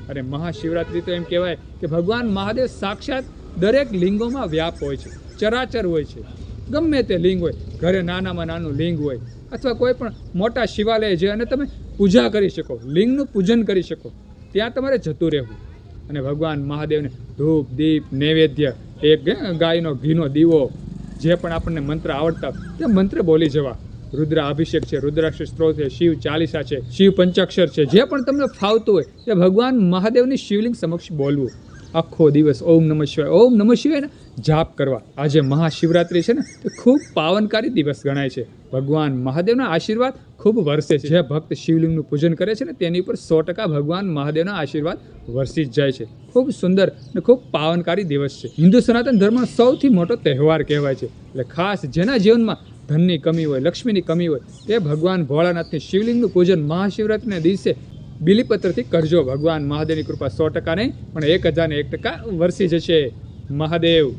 અને મહાશિવરાત્રિ તો એમ કહેવાય કે ભગવાન મહાદેવ સાક્ષાત દરેક લિંગોમાં વ્યાપ હોય છે, ચરાચર હોય છે. ગમે તે લિંગ હોય, ઘરે નાનામાં નાનું લિંગ હોય અથવા કોઈ પણ મોટા શિવાલય છે અને તમે પૂજા કરી શકો, લિંગનું પૂજન કરી શકો, ત્યાં તમારે જતું રહેવું અને ભગવાન મહાદેવને ધૂપ દીપ નૈવેદ્ય, એક ગાયનો ઘીનો દીવો, જે પણ આપણને મંત્ર આવડતા તે મંત્ર બોલી જવા. રુદ્ર અભિષેક છે, રુદ્રાક્ષ સ્ત્રોત છે, શિવ ચાલીસા છે, શિવ પંચાક્ષર છે, જે પણ તમને ફાવતું હોય તે ભગવાન મહાદેવની શિવલિંગ સમક્ષ બોલવું. આખો દિવસ ઓમ નમઃ શિવાય જાપ કરવા. આજે મહાશિવરાત્રિ છે ને તે ખૂબ પાવનકારી દિવસ ગણાય છે. ભગવાન મહાદેવના આશીર્વાદ ખૂબ વરસે છે. જે ભક્ત શિવલિંગનું પૂજન કરે છે ને તેની ઉપર 100% ભગવાન મહાદેવના આશીર્વાદ વરસી જ જાય છે. ખૂબ સુંદર અને ખૂબ પાવનકારી દિવસ છે. હિન્દુ સનાતન ધર્મનો સૌથી મોટો તહેવાર કહેવાય છે. એટલે ખાસ જેના જીવનમાં ધનની કમી હોય, લક્ષ્મીની કમી હોય, તે ભગવાન ભોળાનાથની શિવલિંગનું પૂજન મહાશિવરાત્રિના દિવસે બિલીપત્રથી કરજો. ભગવાન મહાદેવની કૃપા 100% નહીં પણ 1001% વરસી જશે. મહાદેવ.